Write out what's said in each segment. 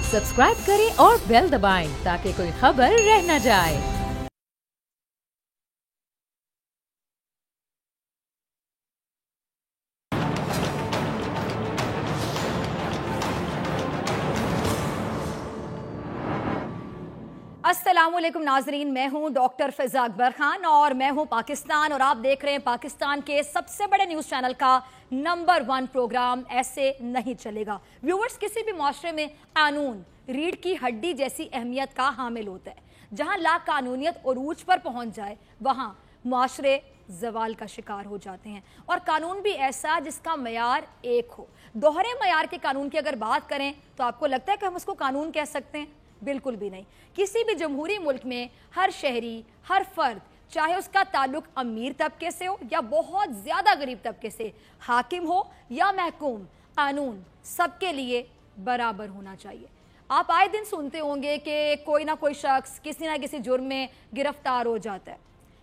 Subscribe करें और bell दबाएं ताकि कोई खबर रह न जाए। अस्सलामुअलैकुम नाजरीन, मैं हूं डॉक्टर फिजा अकबर खान और मैं हूं पाकिस्तान और आप देख रहे हैं पाकिस्तान के सबसे बड़े न्यूज़ चैनल का नंबर 1 प्रोग्राम ऐसे नहीं चलेगा। व्यूअर्स, किसी भी माशरे में कानून रीढ़ की हड्डी जैसी अहमियत का हामिल होता है। जहां ला कानूनियत उरूज पर पहुंच जाए वहां माशरे जवाल का शिकार हो जाते हैं। और कानून भी ऐसा जिसका मयार एक हो। दोहरे मयार के कानून की अगर बात करें तो आपको लगता है कि हम उसको कानून कह सकते हैं? बिल्कुल भी नहीं। किसी भी जमहूरी मुल्क में हर शहरी, हर फर्द, चाहे उसका ताल्लुक अमीर तबके से हो या बहुत ज्यादा गरीब तबके से, हाकिम हो या महकूम, कानून सबके लिए बराबर होना चाहिए। आप आए दिन सुनते होंगे कि कोई ना कोई शख्स किसी ना किसी जुर्म में गिरफ्तार हो जाता है।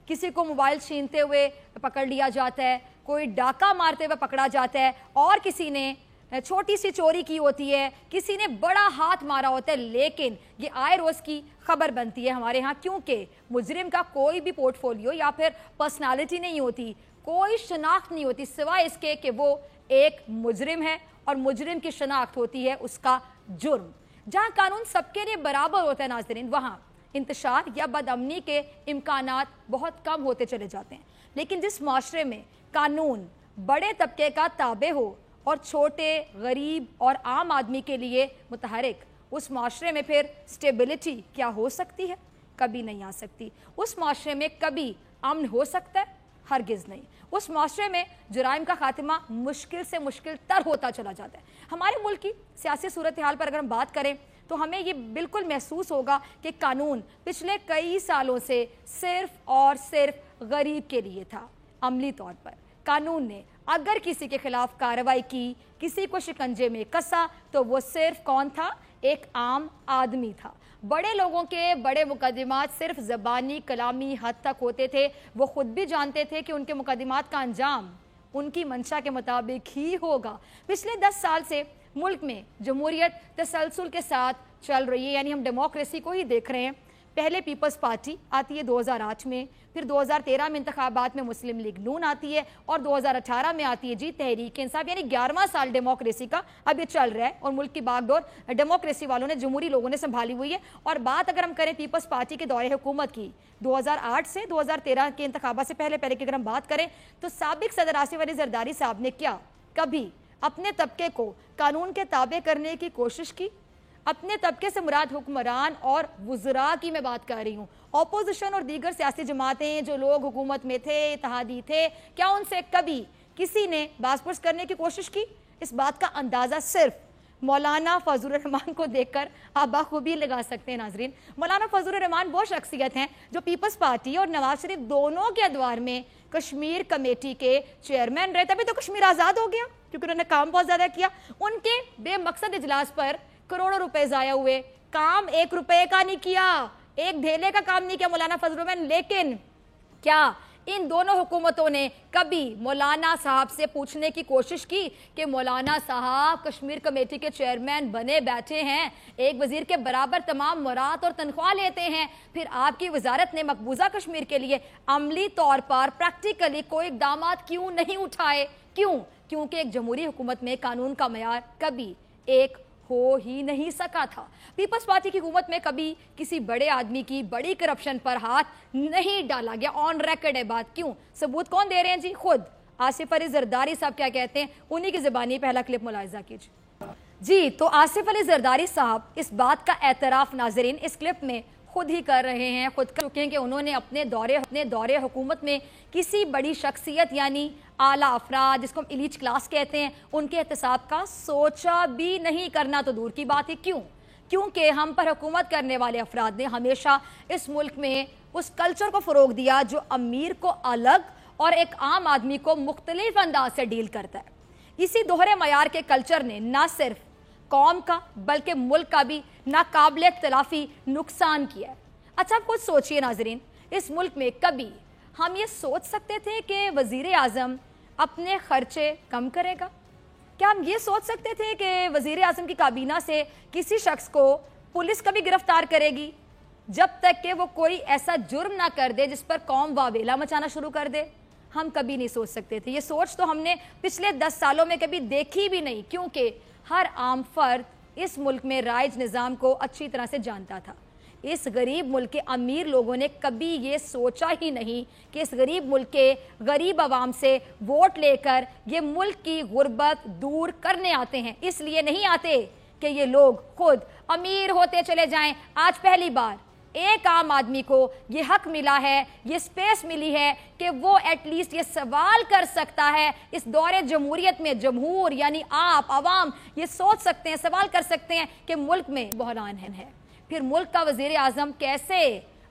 किसी को मोबाइल छीनते हुए पकड़ लिया जाता है, कोई डाका मारते हुए पकड़ा जाता है, और किसी ने छोटी सी चोरी की होती है, किसी ने बड़ा हाथ मारा होता है। लेकिन ये आए रोज की खबर बनती है हमारे यहाँ, क्योंकि मुजरिम का कोई भी पोर्टफोलियो या फिर पर्सनालिटी नहीं होती, कोई शनाख्त नहीं होती सिवाय इसके कि वो एक मुजरिम है और मुजरिम की शनाख्त होती है उसका जुर्म। जहाँ कानून सबके लिए बराबर होता है नाज़रीन, वहाँ इंतशार या बदअमनी के इम्कानात बहुत कम होते चले जाते हैं। लेकिन जिस माशरे में कानून बड़े तबके का ताबे हो और छोटे, गरीब और आम आदमी के लिए मुतहरिक, उस माशरे में फिर स्टेबिलिटी क्या हो सकती है? कभी नहीं आ सकती। उस माशरे में कभी अमन हो सकता है? हरगिज़ नहीं। उस माशरे में जुराइम का खात्मा मुश्किल से मुश्किल तर होता चला जाता है। हमारे मुल्क की सियासी सूरत हाल पर अगर हम बात करें तो हमें ये बिल्कुल महसूस होगा कि कानून पिछले कई सालों से सिर्फ और सिर्फ गरीब के लिए था। अमली तौर पर कानून ने अगर किसी के खिलाफ कार्रवाई की, किसी को शिकंजे में कसा, तो वो सिर्फ कौन था? एक आम आदमी था। बड़े लोगों के बड़े मुकदमात सिर्फ ज़बानी कलामी हद तक होते थे। वो खुद भी जानते थे कि उनके मुकदमात का अंजाम उनकी मंशा के मुताबिक ही होगा। पिछले 10 साल से मुल्क में जमहूरियत तसलसल के साथ चल रही है, यानी हम डेमोक्रेसी को ही देख रहे हैं। पहले पीपल्स पार्टी आती है 2008 में, फिर 2013 में इंतखाबात में मुस्लिम लीग नून आती है और 2018 में आती है जी तहरीक इंसाफ। यानी 11वां साल डेमोक्रेसी का अब ये चल रहा है और मुल्क की बागडोर डेमोक्रेसी वालों ने, जमहूरी लोगों ने संभाली हुई है। और बात अगर हम करें पीपल्स पार्टी के दौरे हुकूमत की 2008 से 2013 के इंतखाबात से पहले की अगर हम बात करें तो साबिक सदर आसिफ अली जरदारी साहब ने क्या कभी अपने तबके को कानून के ताबे करने की कोशिश की? अपने तबके से मुराद हुक्मरान और वुज़रा की मैं बात कर रही हूँ। ऑपोजिशन और दीगर सियासी जमातें, जो लोग हुकूमत में थे, इत्तेहादी थे, क्या उनसे कभी किसी ने बासपुरस करने की कोशिश की? इस बात का अंदाज़ा सिर्फ मौलाना फजल रहमान को देखकर आप बाखूबी लगा सकते हैं नाजरीन। मौलाना फजल रहमान वो शख्सियत हैं जो पीपल्स पार्टी और नवाज शरीफ दोनों के अदवार में कश्मीर कमेटी के चेयरमैन रहे। तभी तो कश्मीर आज़ाद हो गया, क्योंकि उन्होंने काम बहुत ज़्यादा किया। उनके बेमकसद इजलास पर करोड़ों रुपए जाया हुए, काम 1 रुपए का नहीं किया, एक ढेले का काम नहीं किया मौलाना फजल रहमान। लेकिन क्या इन दोनों हुकूमतों ने कभी मौलाना साहब से पूछने की कोशिश की कि मौलाना साहब कश्मीर कमेटी के चेयरमैन बने बैठे हैं, एक वजीर के बराबर तमाम मुराद और तनख्वाह लेते हैं, फिर आपकी वजारत ने मकबूजा कश्मीर के लिए अमली तौर पर प्रैक्टिकली कोई इक़दाम क्यों नहीं उठाए? क्यों? क्योंकि एक जमहूरी हुकूमत में कानून का मयार कभी एक हो ही नहीं सका था। पीपल्स पार्टी की हुकूमत में कभी किसी बड़े आदमी की बड़ी करप्शन पर हाथ नहीं डाला गया। ऑन रिकॉर्ड है बात। क्यों? सबूत कौन दे रहे हैं जी? खुद आसिफ अली जरदारी साहब क्या कहते हैं, उन्हीं की ज़बानी पहला क्लिप मुलाहिजा कीजिए जी। तो आसिफ अली जरदारी साहब इस बात का एतराफ़ नाजरीन इस क्लिप में खुद ही कर रहे हैं, खुद कर चुके हैं कि उन्होंने अपने दौरे हुकूमत में किसी बड़ी शख्सियत यानी आला अफराद, जिसको हम इलीट क्लास कहते हैं, उनके एहतसाब का सोचा भी नहीं करना तो दूर की बात है। क्यों? क्योंकि हम पर हुकूमत करने वाले अफराद ने हमेशा इस मुल्क में उस कल्चर को फ़रोग दिया जो अमीर को अलग और एक आम आदमी को मुख्तलिफ अंदाज से डील करता है। इसी दोहरे मयार के कल्चर ने ना सिर्फ कौम का बल्कि मुल्क का भी नाकाबिले तलाफी नुकसान किया है। अच्छा, आप कुछ सोचिए नाजरीन, इस मुल्क में कभी हम ये सोच सकते थे कि वजीर आज़म अपने खर्चे कम करेगा? क्या हम ये सोच सकते थे कि वजीर आजम की काबीना से किसी शख्स को पुलिस कभी गिरफ्तार करेगी जब तक कि वो कोई ऐसा जुर्म ना कर दे जिस पर कौम वावेला मचाना शुरू कर दे? हम कभी नहीं सोच सकते थे। ये सोच तो हमने पिछले 10 सालों में कभी देखी भी नहीं, क्योंकि हर आम फर्द इस मुल्क में राइज निज़ाम को अच्छी तरह से जानता था। इस गरीब मुल्क के अमीर लोगों ने कभी ये सोचा ही नहीं कि इस गरीब मुल्क के गरीब आवाम से वोट लेकर ये मुल्क की गुर्बत दूर करने आते हैं। इसलिए नहीं आते कि ये लोग खुद अमीर होते चले जाएं। आज पहली बार एक आम आदमी को ये हक मिला है, ये स्पेस मिली है कि वो एटलीस्ट ये सवाल कर सकता है इस दौरे जमहूरियत में। जमहूर यानी आप, आवाम ये सोच सकते हैं, सवाल कर सकते हैं कि मुल्क में बहरान है। फिर मुल्क का वजीर आजम कैसे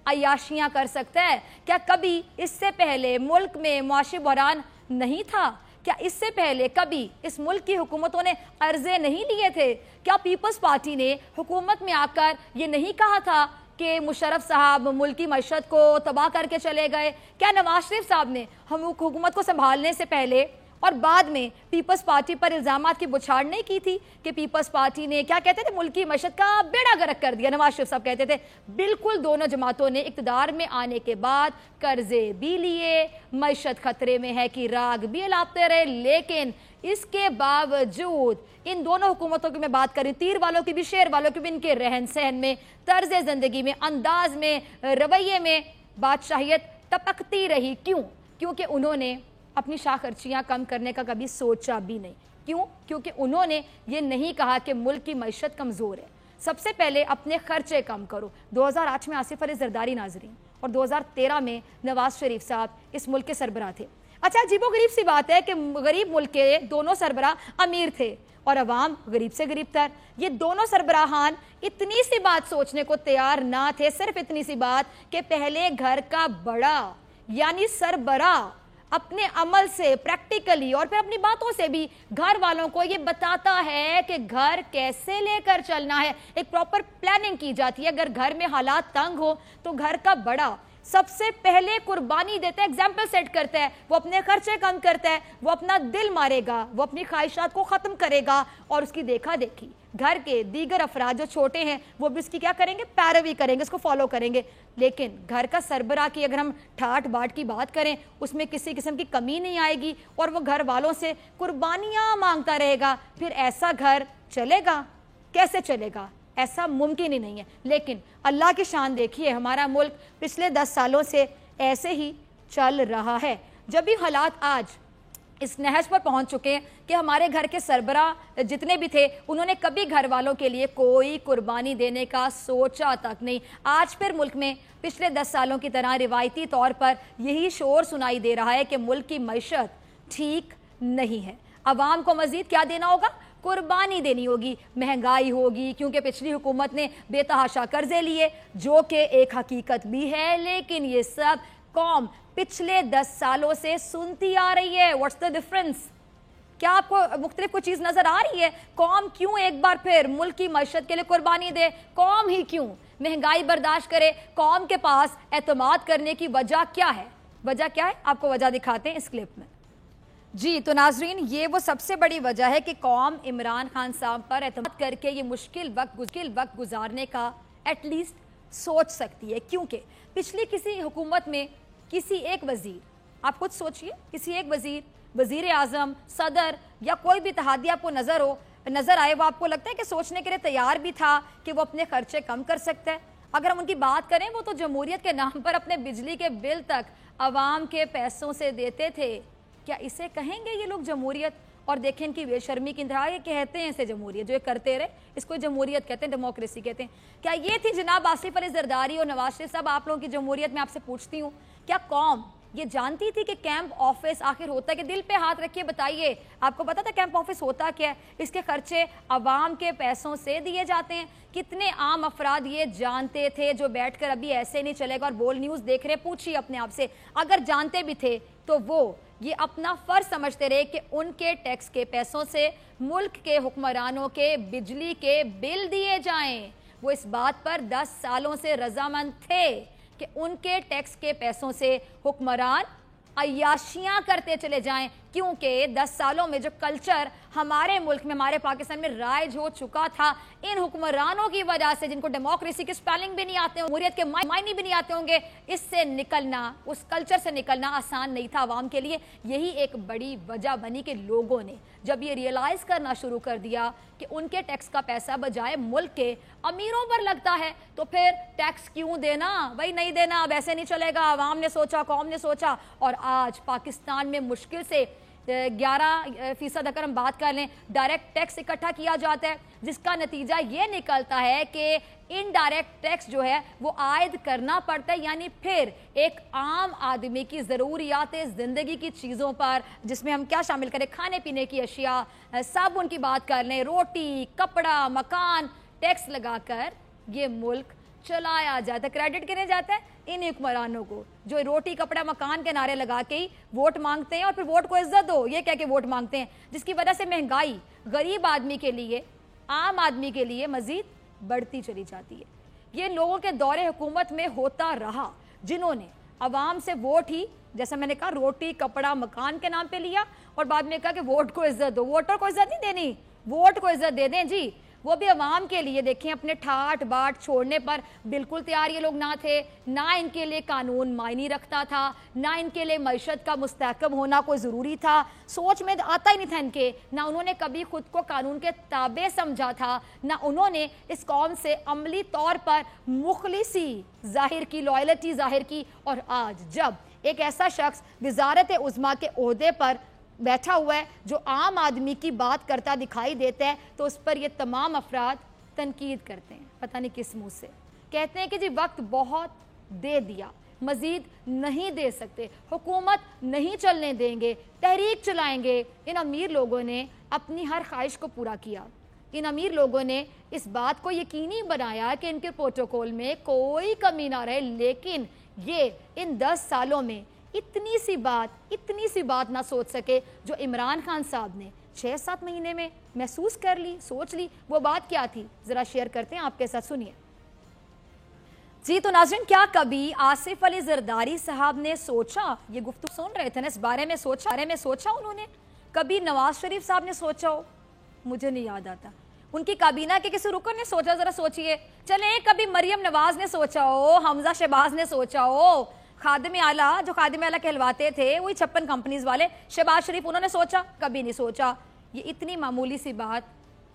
अयाशियां कर सकता है? क्या कभी इससे पहले मुल्क में मुआशी बहरान नहीं था? क्या इससे पहले कभी इस मुल्क की हुकूमतों ने अर्जे नहीं लिए थे? क्या पीपल्स पार्टी ने हुकूमत में आकर ये नहीं कहा था कि मुशर्रफ साहब मुल्क की मईशत को तबाह करके चले गए? क्या नवाज शरीफ साहब ने हम हुकूमत को संभालने से पहले और बाद में पीपल्स पार्टी पर इल्जामात की बुछाड़ नहीं की थी कि पीपल्स पार्टी ने क्या कहते थे, मुल्क की मईशत का बेड़ा गर्क कर दिया? नवाज शरीफ साहब कहते थे बिल्कुल दोनों जमातों ने इक़्तिदार में आने के बाद कर्जे भी लिए, मईशत खतरे में है कि राग भी अलापते रहे, लेकिन इसके बावजूद इन दोनों हुकूमतों की मैं बात करी, तीर वालों की भी शेर वालों की भी, इनके रहन सहन में, तर्ज जिंदगी में, अंदाज में, रवैये में बादशाहियत टपकती रही। क्यों? क्योंकि उन्होंने अपनी शाह खर्चियाँ कम करने का कभी सोचा भी नहीं। क्यों? क्योंकि उन्होंने ये नहीं कहा कि मुल्क की मईशत कमज़ोर है, सबसे पहले अपने खर्चे कम करो। 2008 में आसिफ अली जरदारी नाजरीन और 2013 में नवाज शरीफ साहब इस मुल्क के सरबराह थे। अच्छा, अजीबो गरीब सी बात है कि गरीब मुल्क के दोनों सरबराह अमीर थे और अवाम गरीब से गरीब तर। ये दोनों सरबराहान इतनी सी बात सोचने को तैयार ना थे, सिर्फ इतनी सी बात कि पहले घर का बड़ा यानी सरबराह अपने अमल से, प्रैक्टिकली और फिर अपनी बातों से भी घर वालों को ये बताता है कि घर कैसे लेकर चलना है। एक प्रॉपर प्लानिंग की जाती है। अगर घर में हालात तंग हो तो घर का बड़ा सबसे पहले कुर्बानी देता है, एग्जाम्पल सेट करता है, वो अपने खर्चे कम करता है, वो अपना दिल मारेगा, वो अपनी ख्वाहिशात को ख़त्म करेगा और उसकी देखा देखी घर के दीगर अफराद जो छोटे हैं वो भी उसकी क्या करेंगे, पैरवी करेंगे, उसको फॉलो करेंगे। लेकिन घर का सरबराह की अगर हम ठाट बाट की बात करें, उसमें किसी किस्म की कमी नहीं आएगी और वो घर वालों से कुर्बानियाँ मांगता रहेगा। फिर ऐसा घर चलेगा? कैसे चलेगा? ऐसा मुमकिन ही नहीं है। लेकिन अल्लाह की शान देखिए, हमारा मुल्क पिछले 10 सालों से ऐसे ही चल रहा है। जब भी हालात आज इस नहज पर पहुंच चुके हैं कि हमारे घर के सरबराह जितने भी थे उन्होंने कभी घर वालों के लिए कोई कुर्बानी देने का सोचा तक नहीं। आज फिर मुल्क में पिछले 10 सालों की तरह रिवायती तौर पर यही शोर सुनाई दे रहा है कि मुल्क की मईशत ठीक नहीं है। अवाम को मजीद क्या देना होगा? कुर्बानी देनी होगी, महंगाई होगी, क्योंकि पिछली हुकूमत ने बेतहाशा कर्जे लिए, जो कि एक हकीकत भी है। लेकिन ये सब कौम पिछले 10 सालों से सुनती आ रही है। What's the difference? क्या आपको मुख्तलिफ कोई चीज़ नज़र आ रही है? कौम क्यों एक बार फिर मुल्क की मईशत के लिए कुर्बानी दे? कौम ही क्यों महंगाई बर्दाश्त करे? कौम के पास एतमाद करने की वजह क्या है? वजह क्या है? आपको वजह दिखाते हैं इस क्लिप में। जी तो नाजरीन, ये वो सबसे बड़ी वजह है कि कौम इमरान खान साहब पर एतमाद करके ये मुश्किल वक्त गुजारने का एटलीस्ट सोच सकती है। क्योंकि पिछली किसी हुकूमत में किसी एक वजीर, आप खुद सोचिए, किसी एक वजीर, वजीर आजम, सदर या कोई भी इत्तेहादी आपको नजर आए, वो आपको लगता है कि सोचने के लिए तैयार भी था कि वो अपने खर्चे कम कर सकता है? अगर हम उनकी बात करें, वो तो जमहूरियत के नाम पर अपने बिजली के बिल तक अवाम के पैसों से देते थे। क्या इसे कहेंगे ये लोग जमहूरियत? और देखें इनकी बेशर्मी की इंतहा, ये कहते हैं इसे जमहूरियत, जो ये करते रहे इसको जमहूरियत कहते हैं, डेमोक्रेसी कहते हैं। क्या ये थी जनाब आसिफ अली जरदारी और नवाज शरीफ साहब आप लोगों की जमहूरियत? में आपसे पूछती हूँ, क्या कौम ये जानती थी कि कैंप ऑफिस आखिर होता है? कि दिल पे हाथ रखिए, बताइए, आपको पता था कैंप ऑफिस होता क्या है? इसके खर्चे अवाम के पैसों से दिए जाते हैं। कितने आम अफराद ये जानते थे जो बैठकर अभी ऐसे नहीं चलेगा और बोल न्यूज़ देख रहे? पूछिए अपने आप से, अगर जानते भी थे तो वो ये अपना फर्ज समझते रहे कि उनके टैक्स के पैसों से मुल्क के हुक्मरानों के बिजली के बिल दिए जाएं। वो इस बात पर 10 सालों से रजामंद थे कि उनके टैक्स के पैसों से हुक्मरान अय्याशियां करते चले जाएं, क्योंकि 10 सालों में जो कल्चर हमारे मुल्क में, हमारे पाकिस्तान में राइज हो चुका था, इन हुक्मरानों की वजह से, जिनको डेमोक्रेसी के स्पेलिंग भी नहीं आते, जमहूरियत के मायने भी नहीं आते होंगे, इससे निकलना, उस कल्चर से निकलना आसान नहीं था आवाम के लिए। यही एक बड़ी वजह बनी कि लोगों ने जब ये रियलाइज करना शुरू कर दिया कि उनके टैक्स का पैसा बजाय मुल्क के अमीरों पर लगता है, तो फिर टैक्स क्यों देना, भाई नहीं देना, वैसे नहीं चलेगा। आवाम ने सोचा, कौम ने सोचा, और आज पाकिस्तान में मुश्किल से 11% अगर हम बात कर लें डायरेक्ट टैक्स इकट्ठा किया जाता है, जिसका नतीजा ये निकलता है कि इनडायरेक्ट टैक्स जो है वो आयद करना पड़ता है। यानी फिर एक आम आदमी की ज़रूरियात ज़िंदगी की चीज़ों पर, जिसमें हम क्या शामिल करें, खाने पीने की अशिया, साबुन की बात कर लें, रोटी, कपड़ा, मकान, टैक्स लगाकर ये मुल्क चलाया जाता है। क्रेडिट किने जाता है? इन हुक्मरानों को, जो रोटी कपड़ा मकान के नारे लगा के ही वोट मांगते हैं और फिर वोट को इज्जत दो ये कह के वोट मांगते हैं, जिसकी वजह से महंगाई गरीब आदमी के लिए, आम आदमी के लिए मजीद बढ़ती चली जाती है। ये लोगों के दौरे हुकूमत में होता रहा, जिन्होंने अवाम से वोट ही, जैसा मैंने कहा, रोटी कपड़ा मकान के नाम पे लिया और बाद में कहा कि वोट को इज्जत दो। वोटर को इज्जत नहीं देनी, वोट को इज्जत दे दें जी, वो भी अवाम के लिए। देखें, अपने ठाट बाट छोड़ने पर बिल्कुल तैयार ये लोग ना थे, ना इनके लिए कानून मायने रखता था, ना इनके लिए मईशत का मुस्तहकम होना कोई ज़रूरी था, सोच में आता ही नहीं था इनके। ना उन्होंने कभी खुद को कानून के ताबे समझा था, ना उन्होंने इस कौम से अमली तौर पर मुखलिसी जाहिर की, लॉयल्टी जाहिर की। और आज जब एक ऐसा शख्स वजारत उज़्मा के ओहदे पर बैठा हुआ है जो आम आदमी की बात करता दिखाई देता है, तो उस पर ये तमाम अफराद तनकीद करते हैं, पता नहीं किस मुंह से। कहते हैं कि जी वक्त बहुत दे दिया, मजीद नहीं दे सकते, हुकूमत नहीं चलने देंगे, तहरीक चलाएंगे। इन अमीर लोगों ने अपनी हर ख्वाहिश को पूरा किया। इन अमीर लोगों ने इस बात को यकीनी बनाया कि इनके प्रोटोकॉल में कोई कमी ना रहे, लेकिन ये इन 10 सालों में इतनी सी बात ना सोच सके जो इमरान खान साहब ने 6-7 महीने में महसूस कर ली, सोच ली। वो बात क्या थी, जरा शेयर करते हैं आपके साथ, सुनिए जी। तो नाज़रीन, क्या कभी आसिफ अली जरदारी साहब ने सोचा, ये गुफ्तगू सुन रहे थे ना, इस बारे में सोचा उन्होंने? कभी नवाज शरीफ साहब ने सोचा हो? मुझे नहीं याद आता। उनकी काबीना के किसी रुकन ने सोचा? जरा सोचिए। चले कभी मरियम नवाज ने सोचा हो, हमजा शहबाज ने सोचा हो, खादिम आला, जो खादिम आला कहलवाते थे, वही 56 कंपनीज वाले, शहबाज शरीफ, उन्होंने सोचा? कभी नहीं सोचा। ये इतनी मामूली सी बात,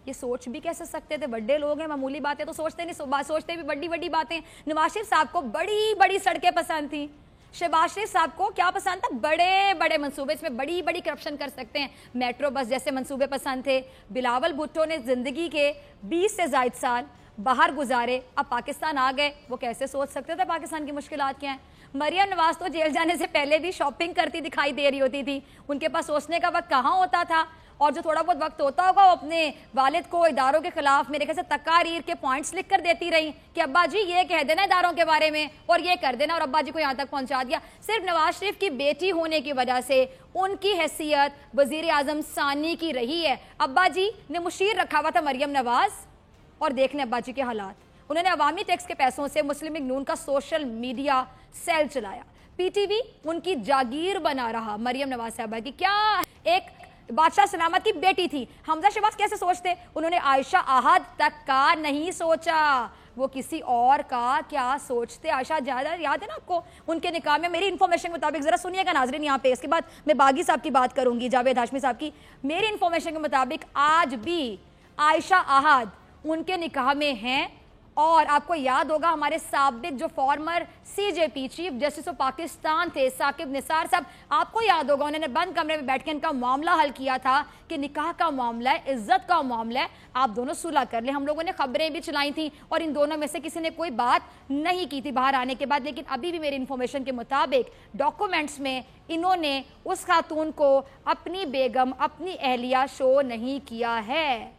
ये सोच भी कैसे सकते थे? बड़े लोग हैं, मामूली बातें तो सोचते नहीं, सोचते भी बड़ी बड़ी बातें। नवाज शरीफ साहब को बड़ी बड़ी सड़कें पसंद थी, शहबाज शरीफ साहब को क्या पसंद था? बड़े बड़े मंसूबे, इसमें बड़ी बड़ी करप्शन कर सकते हैं, मेट्रो बस जैसे मंसूबे पसंद थे। बिलावल भुट्टो ने जिंदगी के 20 से ज़ायद साल बाहर गुजारे, अब पाकिस्तान आ गए, वो कैसे सोच सकते थे पाकिस्तान की मुश्किलात क्या हैं? मरियम नवाज तो जेल जाने से पहले भी शॉपिंग करती दिखाई दे रही होती थी, उनके पास सोचने का वक्त कहाँ होता था? और जो थोड़ा बहुत वक्त होता होगा वो अपने वालिद को इदारों के खिलाफ मेरे ख्याल से तकारीर के पॉइंट्स लिख कर देती रही कि अब्बा जी ये कह देना इदारों के बारे में और ये कर देना, और अब्बा जी को यहाँ तक पहुँचा दिया। सिर्फ नवाज शरीफ की बेटी होने की वजह से उनकी हैसियत वजीर आजम सानी की रही है। अब्बा जी ने मुशीर रखा हुआ था मरियम नवाज, और देख लें अब्बा जी के हालात। उन्होंने अवामी टैक्स के पैसों से मुस्लिम लीग नून का सोशल मीडिया सेल चलाया, पीटीवी उनकी जागीर बना रहा। मरियम नवाज साहबा की क्या, एक बादशाह सलामत की बेटी थी। हमजा शहबाज कैसे सोचते? उन्होंने आयशा आहद तक का नहीं सोचा, वो किसी और का क्या सोचते? आयशा ज्यादा याद है ना आपको, उनके निकाह में, मेरी इन्फॉर्मेशन के मुताबिक, जरा सुनिएगा नाजरीन यहाँ पे, इसके बाद मैं बागी साहब की बात करूंगी, जावेद हाशमी साहब की। मेरी इन्फॉर्मेशन के मुताबिक आज भी आयशा आहद उनके निकाह में हैं। और आपको याद होगा हमारे साबिक जो farmer CJP chief justice of Pakistan थे साकिब निसार साहब, आपको याद होगा उन्होंने बंद कमरे में बैठ के इनका मामला हल किया था कि निकाह का मामला है, इज्जत का मामला है, आप दोनों सुलह कर ले। हम लोगों ने खबरें भी चलाई थी और इन दोनों में से किसी ने कोई बात नहीं की थी बाहर आने के बाद। लेकिन अभी भी मेरी इन्फॉर्मेशन के मुताबिक डॉक्यूमेंट्स में इन्होंने उस खातून को अपनी बेगम, अपनी अहलिया शो नहीं किया है,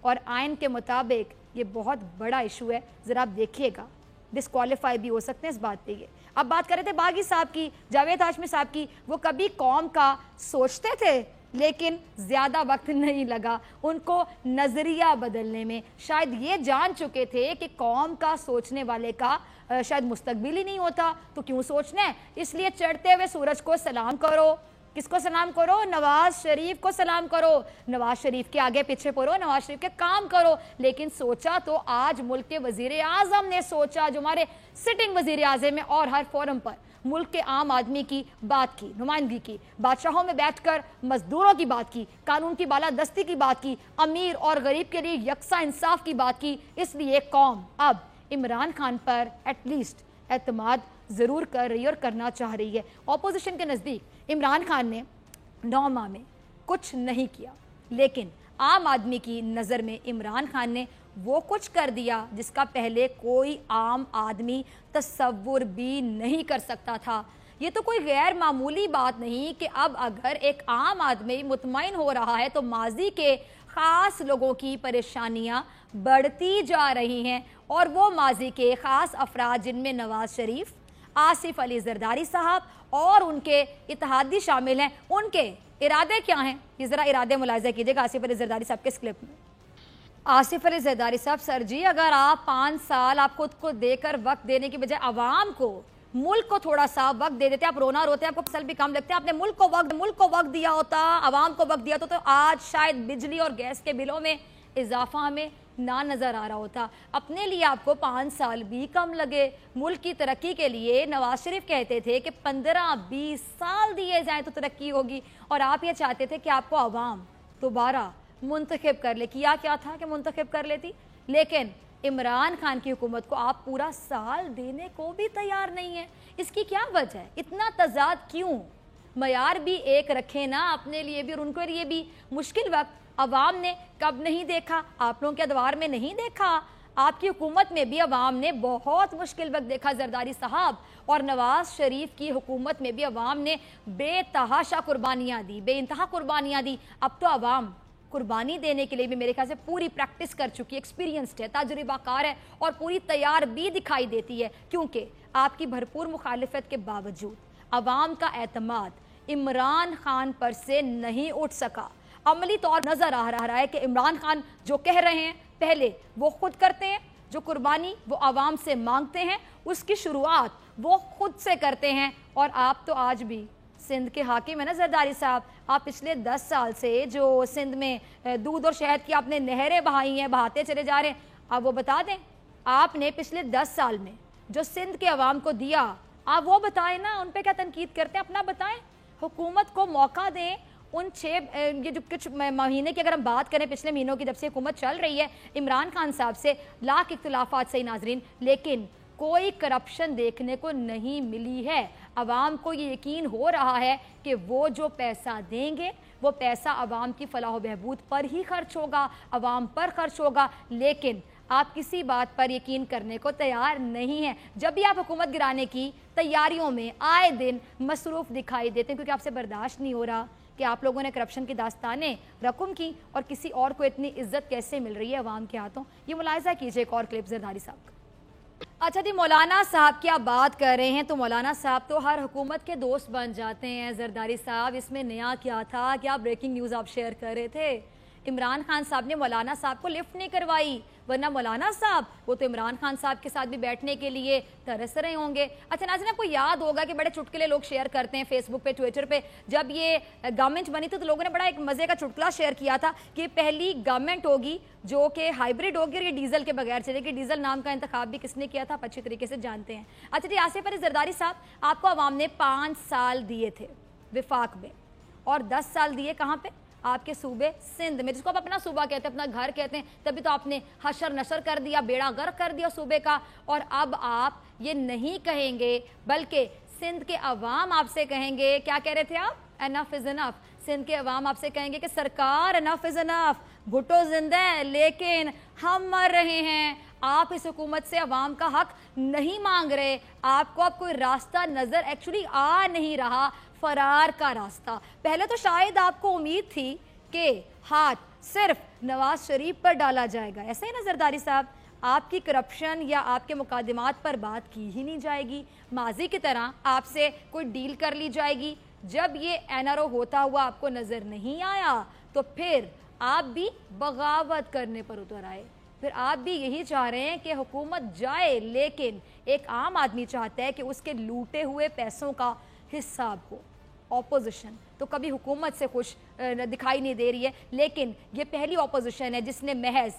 और आइन के मुताबिक ये बहुत बड़ा इशू है। जरा आप देखिएगा, डिस्क्वालीफाई भी हो सकते हैं इस बात पे। ये अब बात कर रहे थे बागी साहब की, जावेद हाशमी साहब की, वो कभी कौम का सोचते थे लेकिन ज़्यादा वक्त नहीं लगा उनको नज़रिया बदलने में। शायद ये जान चुके थे कि कौम का सोचने वाले का शायद मुस्तकबिल ही नहीं होता, तो क्यों सोचना है? इसलिए चढ़ते हुए सूरज को सलाम करो, किसको सलाम करो? नवाज शरीफ को सलाम करो, नवाज शरीफ के आगे पीछे पढ़ो, नवाज शरीफ के काम करो। लेकिन सोचा तो आज मुल्क के वजीर आजम ने सोचा, जो हमारे सिटिंग वजीर आजम है, और हर फोरम पर मुल्क के आम आदमी की बात की, नुमाइंदगी की, बादशाहों में बैठकर मजदूरों की बात की, कानून की बालादस्ती की बात की, अमीर और गरीब के लिए यकसा इंसाफ की बात की। इसलिए कौम अब इमरान खान पर एटलीस्ट एतमाद ज़रूर कर रही है और करना चाह रही है। ऑपोजिशन के नज़दीक इमरान खान ने 9 माह में कुछ नहीं किया, लेकिन आम आदमी की नज़र में इमरान खान ने वो कुछ कर दिया जिसका पहले कोई आम आदमी तसव्वुर भी नहीं कर सकता था। ये तो कोई गैर मामूली बात नहीं कि अब अगर एक आम आदमी मुतमईन हो रहा है तो माजी के ख़ास लोगों की परेशानियां बढ़ती जा रही हैं, और वो माजी के ख़ास अफराद जिनमें नवाज शरीफ, आसिफ अली जरदारी साहब और उनके इत्तेहादी शामिल हैं, उनके इरादे क्या हैं? ये ज़रा इरादे मुलाहिज़ा कीजिएगा आसिफ अली जरदारी साहब के इस क्लिप में। आसिफ अली जरदारी साहब, सर जी, अगर आप 5 साल आप खुद को देकर वक्त देने की बजाय आवाम को, मुल्क को थोड़ा सा वक्त दे देते, आप रोना रोते, आपको फसल भी कम लगते हैं, आपने मुल्क को वक्त दिया होता, आवाम को वक्त दिया तो आज शायद बिजली और गैस के बिलों में इजाफा हमें ना नज़र आ रहा होता। अपने लिए आपको 5 साल भी कम लगे। मुल्क की तरक्की के लिए नवाज शरीफ कहते थे कि 15-20 साल दिए जाएं तो तरक्की होगी, और आप ये चाहते थे कि आपको आवाम दोबारा मुंतखब कर ले। किया क्या था कि मुंतखब कर लेती, लेकिन इमरान खान की हुकूमत को आप पूरा साल देने को भी तैयार नहीं है। इसकी क्या वजह है? इतना तजाद क्यों? मयार भी एक रखें ना अपने लिए भी और उनके लिए भी। मुश्किल वक्त अवाम ने कब नहीं देखा? आप लोगों के अदवार में नहीं देखा। आपकी हुकूमत में भी अवाम ने बहुत मुश्किल वक्त देखा जरदारी साहब, और नवाज शरीफ की हुकूमत में भी अवाम ने बेतहाशा कुर्बानियाँ दी, बेइंतहा कुर्बानियाँ दी। अब तो अवाम कुर्बानी देने के लिए भी मेरे ख्याल से पूरी प्रैक्टिस कर चुकी है, एक्सपीरियंस्ड है, तजुर्बाकार है और पूरी तैयार भी दिखाई देती है, क्योंकि आपकी भरपूर मुखालिफत के बावजूद अवाम का एतमाद इमरान खान पर से नहीं उठ सका। अमली तौर नजर आ रहा है कि इमरान खान जो कह रहे हैं पहले वो खुद करते हैं, जो कुर्बानी वो आवाम से मांगते हैं उसकी शुरुआत वो खुद से करते हैं। और आप तो आज भी सिंध के हाकिम है ना जरदारी साहब, आप पिछले 10 साल से जो सिंध में दूध और शहद की आपने नहरें बहाई हैं, बहाते चले जा रहे हैं। आप वो बता दें, आपने पिछले 10 साल में जो सिंध के अवाम को दिया आप वो बताएं ना, उन पे क्या तनकीद करते हैं अपना बताएं। हुकूमत को मौका दें। उन 6 ये जो कुछ महीने की अगर हम बात करें, पिछले महीनों की जब से हुकूमत चल रही है, इमरान खान साहब से लाख इख्तिलाफात सही नाजरीन, लेकिन कोई करप्शन देखने को नहीं मिली है। अवाम को ये यकीन हो रहा है कि वो जो पैसा देंगे वो पैसा अवाम की फलाह बहबूद पर ही खर्च होगा, अवाम पर खर्च होगा। लेकिन आप किसी बात पर यकीन करने को तैयार नहीं हैं। जब भी आप हुकूमत गिराने की तैयारियों में आए दिन मसरूफ़ दिखाई देते हैं, क्योंकि आपसे बर्दाश्त नहीं हो रहा कि आप लोगों ने करप्शन की दास्तानें रकम की और किसी और को इतनी इज्जत कैसे मिल रही है अवाम के हाथों। ये मुलाहिजा कीजिए एक और क्लिप जरदारी साहब का। अच्छा जी, मौलाना साहब की आप बात कर रहे हैं तो मौलाना साहब तो हर हुकूमत के दोस्त बन जाते हैं। जरदारी साहब, इसमें नया क्या था? क्या ब्रेकिंग न्यूज़ आप शेयर कर रहे थे? इमरान खान साहब ने मौलाना साहब को लिफ्ट नहीं करवाई, वरना मौलाना साहब वो तो इमरान खान साहब के साथ भी बैठने के लिए तरस रहे होंगे। अच्छा नाज़रीन, आपको याद होगा कि बड़े चुटकुले लोग शेयर करते हैं फेसबुक पे, ट्विटर पे। जब ये गवर्नमेंट बनी थी तो लोगों ने बड़ा एक मजे का चुटकुला शेयर किया था कि पहली गवर्नमेंट होगी जो कि हाइब्रिड होगी और ये डीजल के बगैर चलेगी। डीजल नाम का इंतखाब भी किसने किया था आप अच्छी तरीके से जानते हैं। अच्छा जी, आसिफ अली जरदारी साहब, आपको अवाम ने 5 साल दिए थे विफाक में, और 10 साल दिए कहाँ पे? आपके सूबे सिंध में, जिसको आप अपना सूबा कहते हैं, अपना घर कहते हैं। तभी तो आपने हशर नशर कर दिया, बेड़ा गर्क कर दिया सूबे का। और अब आप ये नहीं कहेंगे, बल्कि सिंध के अवाम आपसे कहेंगे, क्या कह रहे थे आप? Enough is enough. सिंध के अवाम आपसे कहेंगे कि सरकार एनफ इज एनफ, भुट्टो जिंदा है लेकिन हम मर रहे हैं। आप इस हुकूमत से अवाम का हक नहीं मांग रहे, आपको अब कोई रास्ता नजर एक्चुअली आ नहीं रहा, फरार का रास्ता। पहले तो शायद आपको उम्मीद थी कि हाथ सिर्फ नवाज शरीफ पर डाला जाएगा, ऐसे ही ना जरदारी साहब? आपकी करप्शन या आपके मुकादमात पर बात की ही नहीं जाएगी, माजी की तरह आपसे कोई डील कर ली जाएगी। जब ये एनआरओ होता हुआ आपको नजर नहीं आया तो फिर आप भी बगावत करने पर उतर आए। फिर आप भी यही चाह रहे हैं कि हुकूमत जाए, लेकिन एक आम आदमी चाहता है कि उसके लूटे हुए पैसों का हिसाब हो। ऑपोजिशन तो कभी हुकूमत से खुश दिखाई नहीं दे रही है, लेकिन ये पहली ऑपोजिशन है जिसने महज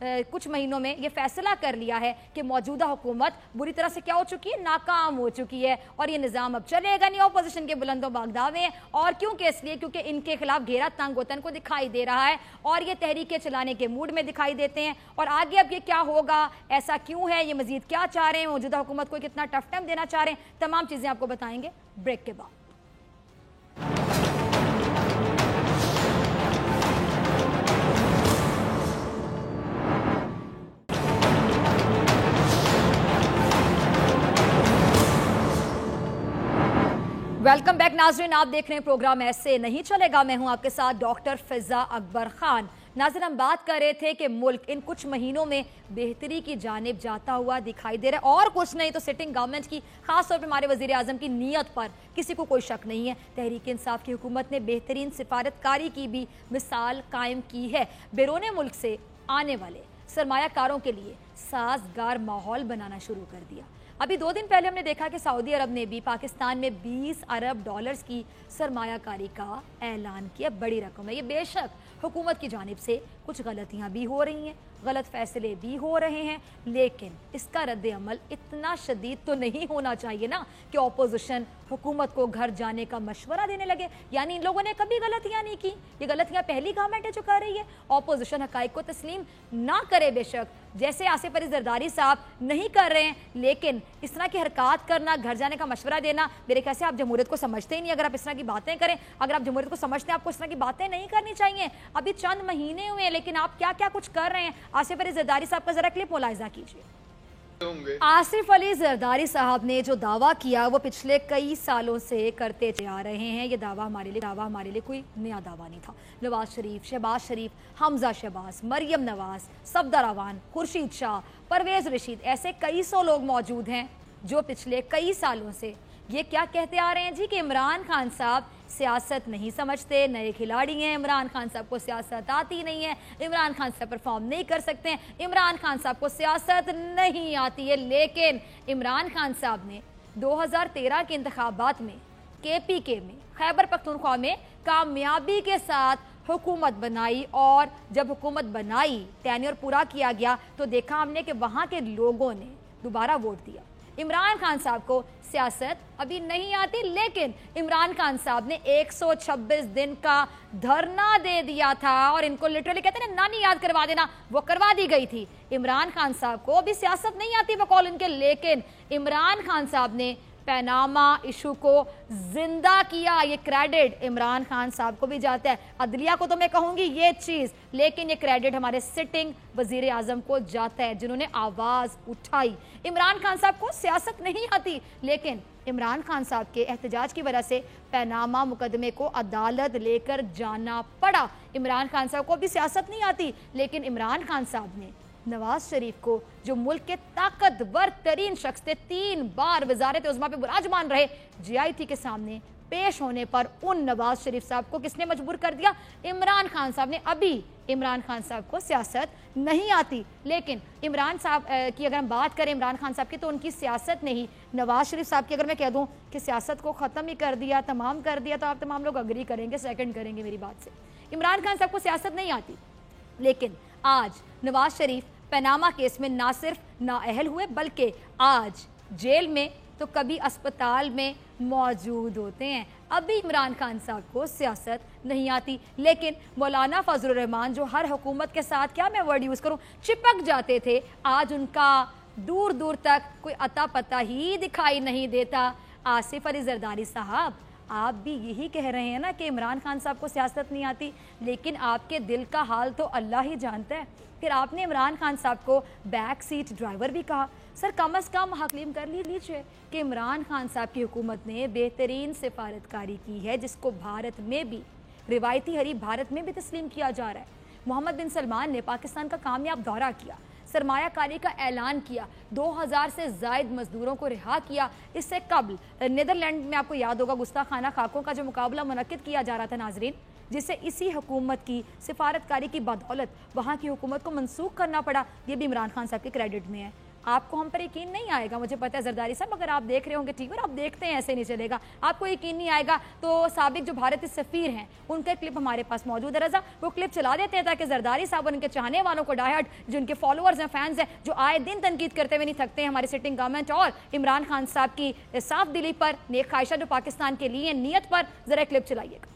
कुछ महीनों में ये फैसला कर लिया है कि मौजूदा हुकूमत बुरी तरह से क्या हो चुकी है, नाकाम हो चुकी है और ये निज़ाम अब चलेगा नहीं। ऑपोजिशन के बुलंदों बागदावे हैं और क्योंकि इसलिए क्योंकि इनके खिलाफ घेरा तंग वतन को दिखाई दे रहा है और ये तहरीकें चलाने के मूड में दिखाई देते हैं। और आगे अब ये क्या होगा, ऐसा क्यों है, ये मजीद क्या चाह रहे हैं, मौजूदा हुकूमत को कितना टफ टाइम देना चाह रहे हैं, तमाम चीज़ें आपको बताएंगे ब्रेक के बाद। वेलकम बैक नाज़रीन, आप देख रहे हैं प्रोग्राम ऐसे नहीं चलेगा। मैं हूं आपके साथ डॉक्टर फिजा अकबर खान। नाज़रीन, हम बात कर रहे थे कि मुल्क इन कुछ महीनों में बेहतरी की जानिब जाता हुआ दिखाई दे रहा है और कुछ नहीं तो सिटिंग गवर्नमेंट की, खास तौर पर हमारे वज़ीर आज़म की नीयत पर किसी को कोई शक नहीं है। तहरीक इंसाफ की हुकूमत ने बेहतरीन सिफारतकारी की भी मिसाल कायम की है। बैरून मुल्क से आने वाले सरमायाकारों के लिए साजगार माहौल बनाना शुरू कर दिया। अभी 2 दिन पहले हमने देखा कि सऊदी अरब ने भी पाकिस्तान में 20 अरब डॉलर्स की सरमायाकारी का ऐलान किया। बड़ी रकम है ये। बेशक हुकूमत की जानिब से कुछ गलतियां भी हो रही हैं, गलत फैसले भी हो रहे हैं, लेकिन इसका रद्द अमल इतना शदीद तो नहीं होना चाहिए ना कि ऑपोजिशन हुकूमत को घर जाने का मशवरा देने लगे। यानी इन लोगों ने कभी गलतियां नहीं की, ये गलतियां पहली गवर्नमेंट है जो कर रही है। ऑपोजिशन हकाइक को तस्लीम ना करे, बेशक जैसे आसिफ अली जरदारी साहब नहीं कर रहे हैं, लेकिन इस तरह की हरकत करना, घर जाने का मशवरा देना, मेरे ख्याल से आप जमहूरियत को समझते ही नहीं। अगर आप इस तरह की बातें करें, अगर आप जमहूरियत को समझते हैं, आपको इस तरह की बातें नहीं करनी चाहिए। अभी चंद महीने हुए हैं, लेकिन आप क्या क्या कुछ कर रहे हैं। आसिफ अली जरदारी साहब का जरा क्लिप मुलाहिजा कीजिए। आसिफ अली जरदारी साहब ने जो दावा किया वो पिछले कई सालों से करते आ रहे हैं। ये दावा हमारे लिए कोई नया दावा नहीं था। नवाज शरीफ, शहबाज शरीफ, हमजा शहबाज, मरियम नवाज, सफदर अवान, खुर्शीद शाह, परवेज रशीद, ऐसे कई सौ लोग मौजूद हैं जो पिछले कई सालों से ये क्या कहते आ रहे हैं जी कि इमरान खान साहब सियासत नहीं समझते, नए खिलाड़ी हैं, इमरान खान साहब को सियासत आती नहीं है, इमरान खान साहब परफॉर्म नहीं कर सकते हैं, इमरान खान साहब को सियासत नहीं आती है। लेकिन इमरान खान साहब ने 2013 के इंतखाबात में KPK में, खैबर पख्तूनख्वा में कामयाबी के साथ हुकूमत बनाई और जब हुकूमत बनाई, टेन्योर पूरा किया गया, तो देखा हमने कि वहाँ के लोगों ने दोबारा वोट दिया। इमरान खान साहब को सियासत अभी नहीं आती, लेकिन इमरान खान साहब ने 126 दिन का धरना दे दिया था और इनको लिटरली कहते हैं नानी याद करवा देना, वो करवा दी गई थी। इमरान खान साहब को अभी सियासत नहीं आती बकौल इनके, लेकिन इमरान खान साहब ने पैनामा इशू को जिंदा किया। ये क्रेडिट इमरान खान साहब को भी जाता है। अदलिया को तो मैं कहूंगी ये चीज, लेकिन ये क्रेडिट हमारे सिटिंग वजीर आजम को जाता है जिन्होंने आवाज उठाई। इमरान खान साहब को सियासत नहीं आती, लेकिन इमरान खान साहब के एहतजाज की वजह से पैनामा मुकदमे को अदालत लेकर जाना पड़ा। इमरान खान साहब को भी सियासत नहीं आती, लेकिन इमरान खान साहब ने नवाज शरीफ को, जो मुल्क के ताकतवर तरीन शख्स थे, 3 बार वजारत उज़्मा पे बुराजमान रहे, GIT के सामने पेश होने पर उन नवाज शरीफ साहब को किसने मजबूर कर दिया? इमरान खान साहब ने। अभी इमरान खान साहब को सियासत नहीं आती, लेकिन इमरान साहब की अगर हम बात करें इमरान खान साहब की, तो उनकी सियासत नहीं। नवाज शरीफ साहब की अगर मैं कह दूं कि सियासत को ख़त्म ही कर दिया, तमाम कर दिया, तो आप तमाम लोग अग्री करेंगे, सेकंड करेंगे मेरी बात से। इमरान खान साहब को सियासत नहीं आती, लेकिन आज नवाज शरीफ पैनामा केस में ना सिर्फ नाअहल हुए, बल्कि आज जेल में तो कभी अस्पताल में मौजूद होते हैं। अभी इमरान खान साहब को सियासत नहीं आती, लेकिन मौलाना फजलुर रहमान जो हर हुकूमत के साथ, क्या मैं वर्ड यूज़ करूं, चिपक जाते थे, आज उनका दूर दूर तक कोई अता पता ही दिखाई नहीं देता। आसिफ अली जरदारी साहब, आप भी यही कह रहे हैं ना कि इमरान खान साहब को सियासत नहीं आती, लेकिन आपके दिल का हाल तो अल्लाह ही जानता है। फिर आपने इमरान खान साहब को बैक सीट ड्राइवर भी कहा। सर, कम अज़ कम हकलीम कर लीजिए कि इमरान खान साहब की हुकूमत ने बेहतरीन सिफारतकारी की है, जिसको भारत में भी, रिवायती हरीफ भारत में भी तस्लीम किया जा रहा है। मोहम्मद बिन सलमान ने पाकिस्तान का कामयाब दौरा किया, सरमायाकारी का ऐलान किया, 2000 से ज़ायद मजदूरों को रिहा किया। इससे कबल नीदरलैंड में आपको याद होगा गुस्ताखाना खाकों का जो मुकाबला मुनक्किद किया जा रहा था नाजरीन, जिसे इसी हुकूमत की सिफारतकारी की बदौलत वहाँ की हुकूमत को मनसूख करना पड़ा। ये भी इमरान खान साहब के क्रेडिट में है। آپ کو ہم پر یقین نہیں آئے گا, مجھے پتہ ہے زرداری صاحب اگر آپ دیکھ رہے ہوں گے ٹی وی اور آپ دیکھتے ہیں ایسے نہیں چلے گا, آپ کو یقین نہیں آئے گا. تو سابق جو بھارتی سفیر ہیں ان کا کلپ ہمارے پاس موجود ہے, رضا وہ کلپ چلا دیتے ہیں تاکہ زرداری صاحب اور ان کے چاہنے والوں کو, ڈائی ہارڈ جو ان کے فالوورز ہیں, فینز ہیں, جو آئے دن تنقید کرتے ہوئے نہیں تھکتے ہیں ہماری سٹنگ گورنمنٹ اور عمران خان صاحب کی صاف دلی پر, نیک خواہشات جو پاکستان کے لیے نیت پر, ذرا کلپ چلائیے گا.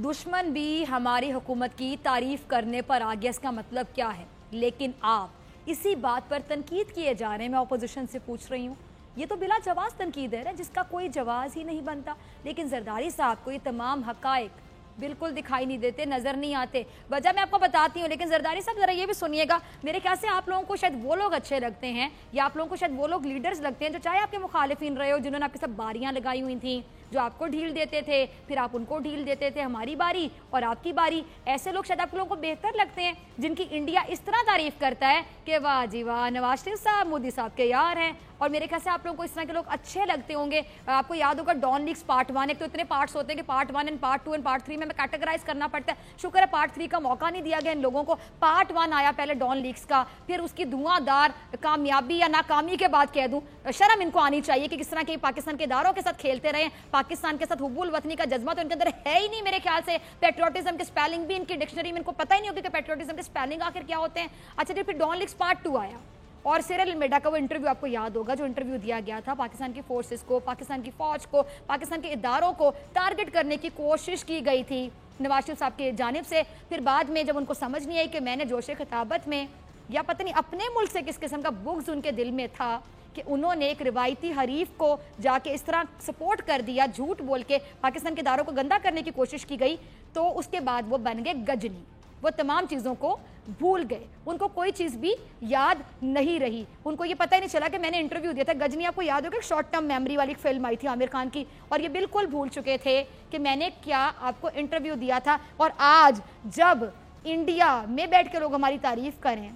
دشمن بھی ہماری حکومت کی تعریف کرنے پر آ گیا, اس کا مطلب کیا ہے؟ لیکن آپ اسی بات پر تنقید کیے جا رہے ہیں. میں اپوزیشن سے پوچھ رہی ہوں, یہ تو بلا جواز تنقید ہے جس کا کوئی جواز ہی نہیں بنتا. لیکن زرداری صاحب کو یہ تمام حقائق بالکل دکھائی نہیں دیتے, نظر نہیں آتے. وجہ میں آپ کو بتاتی ہوں, لیکن زرداری صاحب ذرا یہ بھی سنیے گا. میرے خیال سے آپ لوگوں کو شاید وہ لوگ اچھے لگتے ہیں, یا آپ لوگوں کو شاید وہ لوگ لیڈرز لگتے ہیں جو چاہے آپ کے مخالفین رہے ہو, جنہوں نے آپ کے ساتھ باریاں لگائی ہوئی تھیں, جو آپ کو ڈھیل دیتے تھے, پھر آپ ان کو ڈھیل دیتے تھے, ہماری باری اور آپ کی باری. ایسے لوگ شاید آپ لوگوں کو بہتر لگتے ہیں جن کی انڈیا اس طرح تعریف کرتا ہے کہ واہ جی واہ, نواز شریف صاحب مودی صاحب کے یار ہیں. اور میرے خیال سے آپ لوگوں کو اس طرح کے لوگ اچھے لگتے ہوں گے. آپ کو یاد ہوگا ڈان لیگز پارٹ 1, ایک تو اتنے پارٹس ہوتے ہیں کہ part 1 and part 2 and part 3 میں کیٹیگرائز کرنا پڑتا ہے. شکر ہے پارٹ 3 کا موقع نہیں دیا گیا ان لوگوں کو. پارٹ 1 آیا پہلے ڈان لیگز کا, پھر اس کی دھواں دار کامیابی یا ناکامی کے بعد کہہ دوں, شرم ان کو آنی چاہیے کہ کس طرح کے پاکستان کے اداروں کے ساتھ کھیلتے رہے. پاکستان کے ساتھ حب الوطنی کا جذبہ تو ان کے اندر ہے ہی نہیں میرے خیال سے. پیٹریوٹزم کے سپیلنگ بھی ان کی ڈکشنری میں ان کو پتہ ہی نہیں ہوگی کہ پیٹریوٹزم کے سپیلنگ آخر کیا ہوتے ہیں. اچھا جی, پھر ڈان لیگز پارٹ 2 آیا, اور سیرل المیڈا کا وہ انٹرویو آپ کو یاد ہوگا, جو انٹرویو دیا گیا تھا پاکستان کی فورسز کو, پاکستان کی فوج کو, پاکستان کے اداروں کو ٹارگٹ کرنے کی کوشش کی گئی تھی نواز شریف صاحب کی جانب سے. پھر بعد میں جب ان کو سمجھ نہیں آئی کہ میں نے جوش خطابت میں یا پتہ نہیں اپنے ملک سے کس قسم کا بغض ان کے دل میں تھا کہ انہوں نے ایک روایتی حریف کو جا کے اس طرح سپورٹ کر دیا, جھوٹ بول کے پاکستان کے اداروں کو گندا کرنے کی کوشش کی گئی, تو اس کے بعد وہ بن گئے گجنی. وہ تمام چیزوں کو بھول گئے, ان کو کوئی چیز بھی یاد نہیں رہی. ان کو یہ پتہ ہی نہیں چلا کہ میں نے انٹرویو دیا تھا. گجنی آپ کو یاد ہوگا, شارٹ ٹرم میموری والی فلم آئی تھی عامر خان کی, اور یہ بالکل بھول چکے تھے کہ میں نے کیا آپ کو انٹرویو دیا تھا. اور آج جب انڈیا میں بیٹھ کے لوگ ہماری تعریف کریں,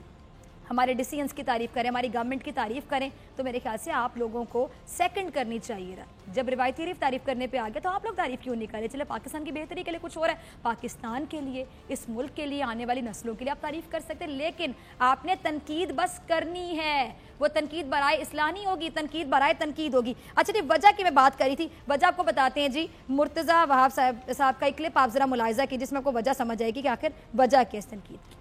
ہمارے ڈیسیژنس کی تعریف کریں, ہماری گورنمنٹ کی تعریف کریں, تو میرے خیال سے آپ لوگوں کو سیکنڈ کرنی چاہیے. جب روایتی تعریف کرنے پہ آ گیا تو آپ لوگ تعریف کیوں نہیں کریں؟ چلے پاکستان کی بہتری کے لیے کچھ ہو رہا ہے, پاکستان کے لیے, اس ملک کے لیے, آنے والی نسلوں کے لیے آپ تعریف کر سکتے ہیں, لیکن آپ نے تنقید بس کرنی ہے. وہ تنقید برائے اصلاح نہیں ہوگی, تنقید برائے تنقید ہوگی. اچھا جی, وجہ کی میں بات کری تھی, وجہ آپ کو بتاتے ہیں جی. مرتضیٰ وہاب صاحب کا ایک کلپ آپ ذرا ملاحظہ کی, جس میں آپ کو وجہ سمجھ آئے گی کہ آخر وجہ کیا اس تنقید کی.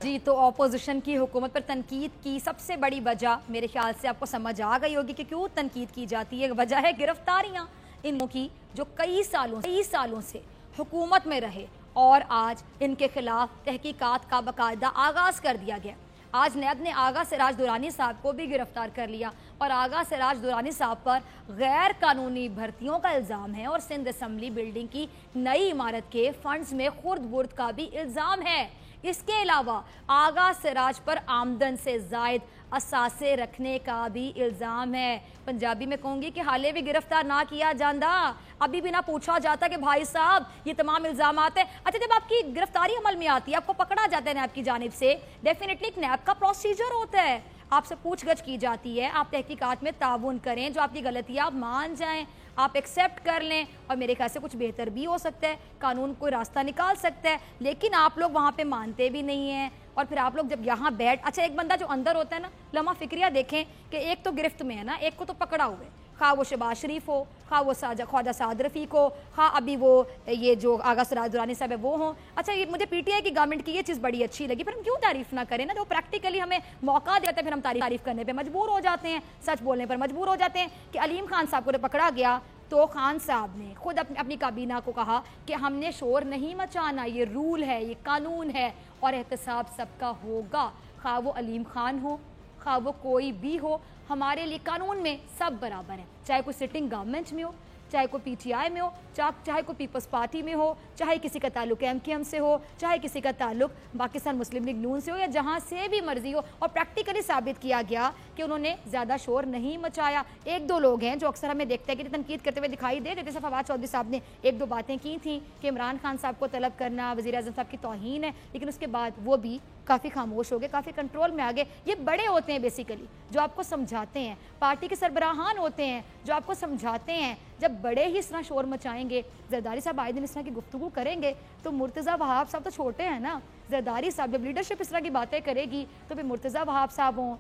جی, تو اپوزیشن کی حکومت پر تنقید کی سب سے بڑی وجہ میرے خیال سے آپ کو سمجھ آ گئی ہوگی کہ کیوں تنقید کی جاتی ہے. وجہ ہے گرفتاریاں ان لوگوں کی, جو کئی سالوں سے حکومت میں رہے اور آج ان کے خلاف تحقیقات کا باقاعدہ آغاز کر دیا گیا. آج نیب نے آغا سراج درانی صاحب کو بھی گرفتار کر لیا, اور آغا سراج درانی صاحب پر غیر قانونی بھرتیوں کا الزام ہے, اور سندھ اسمبلی بلڈنگ کی نئی عمارت کے فنڈز میں خرد برد کا بھی الزام ہے. اس کے علاوہ آغا سراج پر آمدن سے زائد اثاثے رکھنے کا بھی الزام ہے. پنجابی میں کہوں گی کہ حالے بھی گرفتار نہ کیا جاندہ, ابھی بھی نہ پوچھا جاتا کہ بھائی صاحب یہ تمام الزامات ہیں. اچھا, جب آپ کی گرفتاری عمل میں آتی ہے, آپ کو پکڑا جاتا ہے نیب کی جانب سے, ڈیفینیٹلی ایک نیب کا پروسیجر ہوتا ہے, آپ سے پوچھ گچھ کی جاتی ہے, آپ تحقیقات میں تعاون کریں, جو آپ کی غلطیاں آپ مان جائیں, آپ ایکسیپٹ کر لیں, اور میرے خیال سے کچھ بہتر بھی ہو سکتا ہے, قانون کوئی راستہ نکال سکتا ہے. لیکن آپ لوگ وہاں پہ مانتے بھی نہیں ہیں, اور پھر آپ لوگ جب یہاں اچھا, ایک بندہ جو اندر ہوتا ہے نا, لمحہ فکریہ دیکھیں کہ ایک تو گرفت میں ہے نا, ایک کو تو پکڑا ہوئے, خواہ وہ شہباز شریف ہو, خواہ وہ خواجہ سعد رفیق ہو, خواہ ابھی وہ یہ جو آغا سراج درانی صاحب ہے وہ ہوں. اچھا, یہ مجھے پی ٹی آئی کی گورنمنٹ کی یہ چیز بڑی اچھی لگی, پھر ہم کیوں تعریف نہ کریں نا, جو پریکٹیکلی ہمیں موقع دیتا ہے, پھر ہم تعریف کرنے پہ مجبور ہو جاتے ہیں, سچ بولنے پر مجبور ہو جاتے ہیں. کہ علیم خان صاحب کو جب پکڑا گیا تو خان صاحب نے خود اپنی کابینہ کو کہا کہ ہم نے شور نہیں مچانا, یہ رول ہے, یہ قانون ہے, اور احتساب سب کا ہوگا, خواہ وہ علیم خان ہو, خواہ وہ کوئی بھی ہو, ہمارے لیے قانون میں سب برابر ہیں, چاہے کوئی سٹنگ گورنمنٹ میں ہو, چاہے کوئی پی ٹی آئی میں ہو, چاہے کوئی پیپلز پارٹی میں ہو, چاہے کسی کا تعلق ایم کیو ایم سے ہو, چاہے کسی کا تعلق پاکستان مسلم لیگ نون سے ہو, یا جہاں سے بھی مرضی ہو. اور پریکٹیکلی ثابت کیا گیا کہ انہوں نے زیادہ شور نہیں مچایا. ایک دو لوگ ہیں جو اکثر ہمیں دیکھتے ہیں کہ تنقید کرتے ہوئے دکھائی دے, جیسے فواد چودھری صاحب نے ایک دو باتیں کی تھیں کہ عمران خان صاحب کو طلب کرنا وزیر اعظم صاحب کی توہین ہے, لیکن اس کے بعد وہ بھی کافی خاموش ہو گئے, کافی کنٹرول میں آ گئے. یہ بڑے ہوتے ہیں بیسیکلی, جو آپ کو سمجھاتے ہیں, پارٹی کے سربراہان ہوتے ہیں جو آپ کو سمجھاتے ہیں. جب بڑے ہی اس طرح شور مچائیں گے, زرداری صاحب آئے دن اس طرح کی گفتگو کریں گے, تو مرتضیٰ وہاب صاحب تو چھوٹے ہیں نا, زرداری صاحب جب لیڈرشپ اس طرح کی باتیں کرے گی تو پھر مرتضیٰ وہاب صاحب ہوں,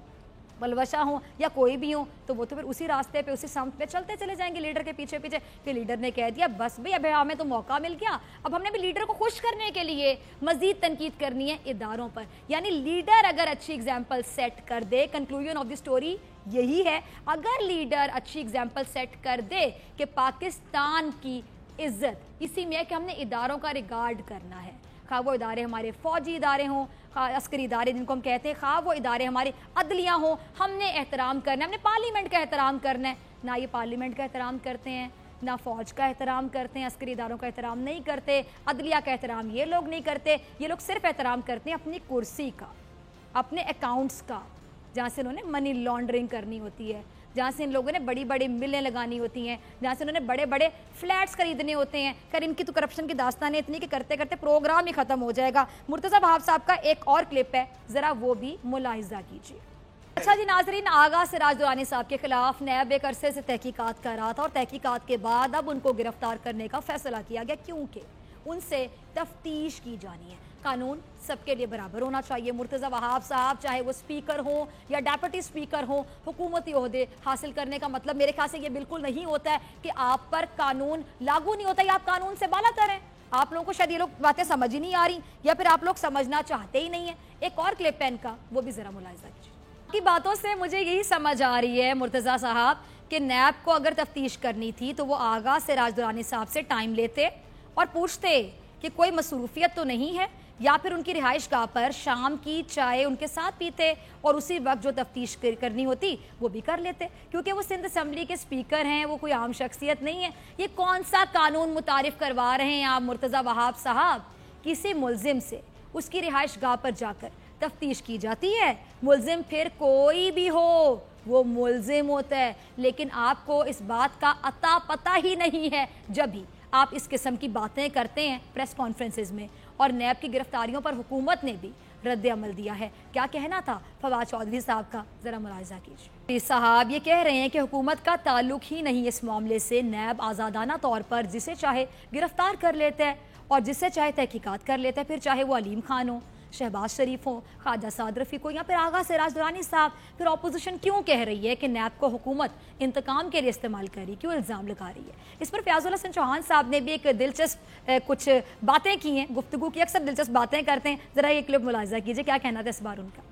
बलवशा हों या कोई भी हो, तो वो तो फिर उसी रास्ते पे उसी समत पे चलते चले जाएंगे लीडर के पीछे पीछे कि लीडर ने कह दिया बस भाई अब हमें तो मौका मिल गया, अब हमने भी लीडर को खुश करने के लिए मजीद तनकीद करनी है इदारों पर। यानी लीडर अगर अच्छी एग्जाम्पल सेट कर दे, कंक्लूजन ऑफ द स्टोरी यही है, अगर लीडर अच्छी एग्जाम्पल सेट कर दे कि पाकिस्तान की इज्जत इसी में है कि हमने इदारों का रिगार्ड करना है, खा वो इदारे हमारे फौजी इदारे हों, अस्करी इदारे जिनको हम कहते हैं, खा वो इदारे हमारे अदलिया हों, हमने एहतराम करना है, हमने पार्लियामेंट का एहतराम करना है। ना ये पार्लियामेंट का एहतराम करते हैं, ना फ़ौज का एहतराम करते हैं, अस्करी इदारों का एहतराम नहीं करते, अदलिया का एहतराम ये लोग नहीं करते। ये लोग सिर्फ एहतराम करते हैं अपनी कुर्सी का, अपने अकाउंट्स का, जहाँ से उन्होंने मनी लॉन्ड्रिंग करनी होती है, जहाँ से इन लोगों ने बड़ी बड़ी मिलें लगानी होती हैं, जहाँ से उन्होंने बड़े बड़े फ्लैट्स खरीदने होते हैं। खैर इनकी तो करप्शन की दास्तान है इतनी कि करते करते प्रोग्राम ही ख़त्म हो जाएगा। मुर्तज़ा वहाब साहब का एक और क्लिप है, ज़रा वो भी मुलाहिजा कीजिए। अच्छा जी नाजरीन, आगा सिराज दुरानी साहब के खिलाफ नैब एक अरसे से तहकीकात कर रहा था और तहकीकात के बाद अब उनको गिरफ्तार करने का फैसला किया गया, क्योंकि उनसे तफ्तीश की जानी है। कानून सबके लिए बराबर होना चाहिए। मुर्तज़ा वहाब साहब चाहे वो स्पीकर हो या डेप्यूटी स्पीकर हो, हुकूमती ओहदे हासिल करने का मतलब मेरे ख्याल से ये बिल्कुल नहीं होता है कि आप पर कानून लागू नहीं होता या आप कानून से बालातर हैं। आप लोगों को शायद ये लोग बातें समझ ही नहीं आ रही या फिर आप लोग समझना चाहते ही नहीं है। एक और क्लिप है इनका, वो भी ज़रा मुलाहिजा कीजिए। की बातों से मुझे यही समझ आ रही है मुर्तज़ा साहब कि नैब को अगर तफ्तीश करनी थी तो वो आगा सिराज दुरानी साहब से टाइम लेते और पूछते कि कोई मसरूफियत तो नहीं है, या फिर उनकी रिहाइश गाह पर शाम की चाय उनके साथ पीते और उसी वक्त जो तफ्तीश करनी होती वो भी कर लेते, क्योंकि वो सिंध असम्बली के स्पीकर हैं, वो कोई आम शख्सियत नहीं है। ये कौन सा कानून मुतारिफ करवा रहे हैं आप मुर्तज़ा वहाब साहब? किसी मुलजिम से उसकी रिहाइश गाह पर जाकर तफ्तीश की जाती है, मुलजिम फिर कोई भी हो वो मुलजिम होता है, लेकिन आपको इस बात का अता पता ही नहीं है जब भी आप इस किस्म की बातें करते हैं प्रेस कॉन्फ्रेंसेस में। और नैब की गिरफ्तारियों पर हुकूमत ने भी रद्द अमल दिया है। क्या कहना था फवाद चौधरी साहब का, ज़रा मुलाहिजा कीजिए। साहब ये कह रहे हैं कि हुकूमत का ताल्लुक ही नहीं इस मामले से, नैब आज़ादाना तौर पर जिसे चाहे गिरफ्तार कर लेता है और जिससे चाहे तहकीकात कर लेता है, फिर चाहे वो अलीम खान हो, शहबाज शरीफ हो, ख्वाजा साद रफ़ी को या फिर आगा सिराज दुरानी साहब। फिर अपोजिशन क्यों कह रही है कि नैब को हुकूमत इंतकाम के लिए इस्तेमाल करी, क्यों इल्ज़ाम लगा रही है? इस पर फयाजुल हसन चौहान साहब ने भी एक दिलचस्प कुछ बातें की हैं, गुफ्तगू की, अक्सर दिलचस्प बातें करते हैं। ज़रा ये क्लिप मुलाहिजा कीजिए, क्या कहना था इस बार उनका।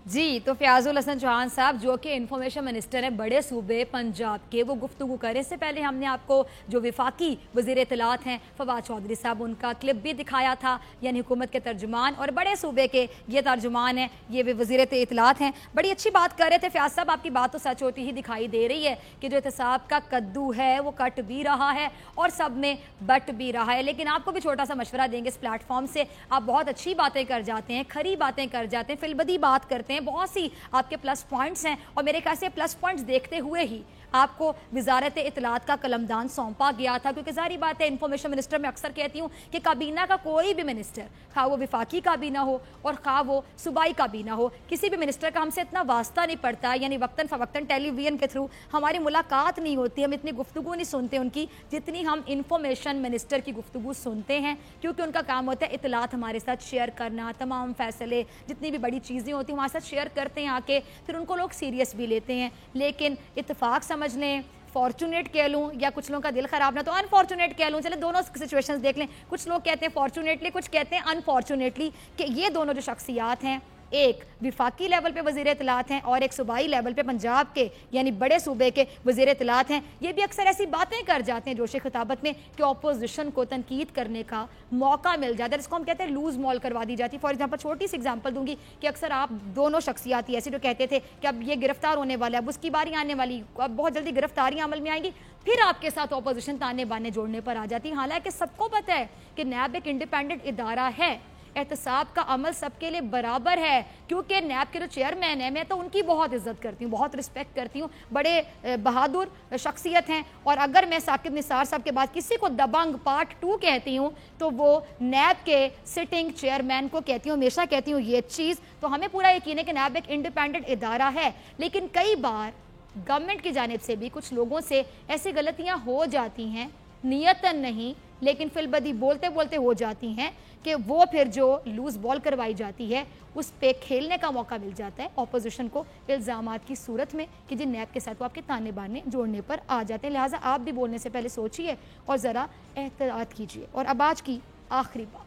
जी तो फयाजुल हसन चौहान साहब जो कि इंफॉर्मेशन मिनिस्टर हैं बड़े सूबे पंजाब के, वो गुफ्तगू करें। इससे पहले हमने आपको जो विफाकी वज़ीर इत्तलात हैं फवाद चौधरी साहब, उनका क्लिप भी दिखाया था, यानी हुकूमत के तर्जुमान और बड़े सूबे के ये तर्जुमान हैं, ये वज़ीर इत्तलात हैं। बड़ी अच्छी बात कर रहे थे फयाज साहब, आपकी बात तो सच होती ही दिखाई दे रही है कि जो एहतसाब का कद्दू है वो कट भी रहा है और सब में बट भी रहा है। लेकिन आपको भी छोटा सा मशवरा देंगे इस प्लेटफॉर्म से, आप बहुत अच्छी बातें कर जाते हैं, खरी बातें कर जाते हैं, फिलबदी बात करते हैं, बहुत सी आपके प्लस पॉइंट्स हैं और मेरे ख्याल से प्लस पॉइंट्स देखते हुए ही आपको वजारत इत्तलात का कलमदान सौंपा गया था। क्योंकि जारी बात है, इंफॉर्मेशन मिनिस्टर में अक्सर कहती हूँ कि काबीना का कोई भी मिनिस्टर, खा वो विफाकी काबीना हो और खा वो सूबाई काबीना हो, किसी भी मिनिस्टर का हमसे इतना वास्ता नहीं पड़ता, यानी वक्तन फवक्तन टेलीविजन के थ्रू हमारी मुलाकात नहीं होती, हम इतनी गुफ्तगू नहीं सुनते उनकी जितनी हम इंफॉर्मेशन मिनिस्टर की गुफ्तगू सुनते हैं। क्योंकि उनका काम होता है इत्तलात हमारे साथ शेयर करना, तमाम फैसले जितनी भी बड़ी चीज़ें होती हैं हमारे साथ शेयर करते हैं आके, फिर उनको लोग सीरियस भी लेते हैं। लेकिन इत्तेफाक समझ लें, फॉर्चुनेट कह लूँ या कुछ लोगों का दिल ख़राब ना तो अनफॉर्चुनेट कह लूँ, चले दोनों सिचुएशंस देख लें। कुछ लोग कहते हैं फॉर्चुनेटली, कुछ कहते हैं अनफॉर्चुनेटली, कि ये दोनों जो शख्सियात हैं, एक विफाकी लेवल पे वज़ीर इत्तलात हैं और एक सूबाई लेवल पे पंजाब के यानी बड़े सूबे के वज़ीर इत्तलात हैं, ये भी अक्सर ऐसी बातें कर जाते हैं जोश खिताबत में कि अपोजिशन को तनकीद करने का मौका मिल जाता है, जिसको हम कहते हैं लूज़ मॉल करवा दी जाती है। फॉर एग्जाम्पल छोटी सी एग्जाम्पल दूंगी कि अक्सर आप दोनों शख्सियात ऐसे जो कहते थे कि अब ये गिरफ्तार होने वाला है, अब उसकी बारी आने वाली, अब बहुत जल्दी गिरफ्तारियाँ अमल में आएंगी, फिर आपके साथ अपोजिशन ताने बाने जोड़ने पर आ जाती है। हालांकि सबको पता है कि नैब एक इंडिपेंडेंट इदारा है, एहतसाब का अमल सबके लिए बराबर है। क्योंकि नैब के जो चेयरमैन है, मैं तो उनकी बहुत इज्जत करती हूँ, बहुत रिस्पेक्ट करती हूँ, बड़े बहादुर शख्सियत हैं। और अगर मैं साकिब निसार साहब के बाद किसी को दबंग पार्ट 2 कहती हूँ तो वो नैब के सिटिंग चेयरमैन को कहती हूँ, हमेशा कहती हूँ ये चीज़। तो हमें पूरा यकीन है कि नैब एक इंडिपेंडेंट इदारा है, लेकिन कई बार गवर्नमेंट की जानिब से भी कुछ लोगों से ऐसी गलतियाँ हो जाती हैं نیتن نہیں لیکن فلبدی بولتے بولتے ہو جاتی ہیں کہ وہ پھر جو لوز بال کروائی جاتی ہے اس پہ کھیلنے کا موقع مل جاتا ہے اپوزیشن کو الزامات کی صورت میں کہ جن نیب کے ساتھ وہ آپ کے تانے بانے جوڑنے پر آ جاتے ہیں. لہٰذا آپ بھی بولنے سے پہلے سوچیے اور ذرا احتیاط کیجیے. اور اب آج کی آخری بات.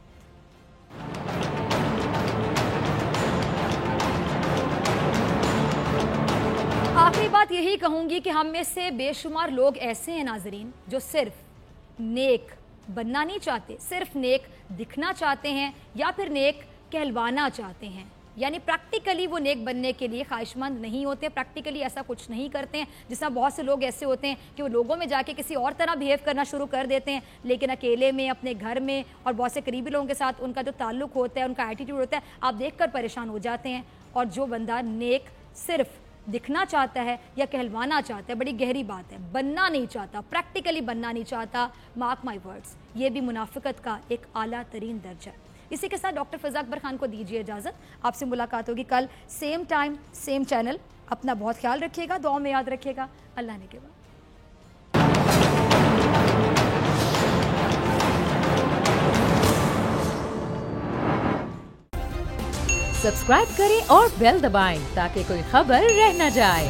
آخری بات یہی کہوں گی کہ ہم میں سے بے شمار لوگ ایسے ہیں ناظرین جو صرف نیک بننا نہیں چاہتے, صرف نیک دکھنا چاہتے ہیں یا پھر نیک کہلوانا چاہتے ہیں. یعنی پریکٹیکلی وہ نیک بننے کے لیے خواہش مند نہیں ہوتے, پریکٹیکلی ایسا کچھ نہیں کرتے ہیں. جس طرح بہت سے لوگ ایسے ہوتے ہیں کہ وہ لوگوں میں جا کے کسی اور طرح بیہیو کرنا شروع کر دیتے ہیں, لیکن اکیلے میں اپنے گھر میں اور بہت سے قریبی لوگوں کے ساتھ ان کا جو تعلق ہوتا ہے, ان کا ایٹیٹیوڈ ہوتا ہے, آپ دیکھ کر پریشان ہو جاتے ہیں. اور جو بندہ نیک صرف دکھنا چاہتا ہے یا کہلوانا چاہتا ہے, بڑی گہری بات ہے, بننا نہیں چاہتا, پریکٹیکلی بننا نہیں چاہتا, مارک مائی ورڈز, یہ بھی منافقت کا ایک اعلیٰ ترین درجہ. اسی کے ساتھ ڈاکٹر فضا اکبر خان کو دیجیے اجازت. آپ سے ملاقات ہوگی کل سیم ٹائم سیم چینل. اپنا بہت خیال رکھیے گا, دعاؤں میں یاد رکھیے گا. اللہ نے کے بعد سبسکرائب کریں اور بیل دبائیں تاکہ کوئی خبر رہ نہ جائے.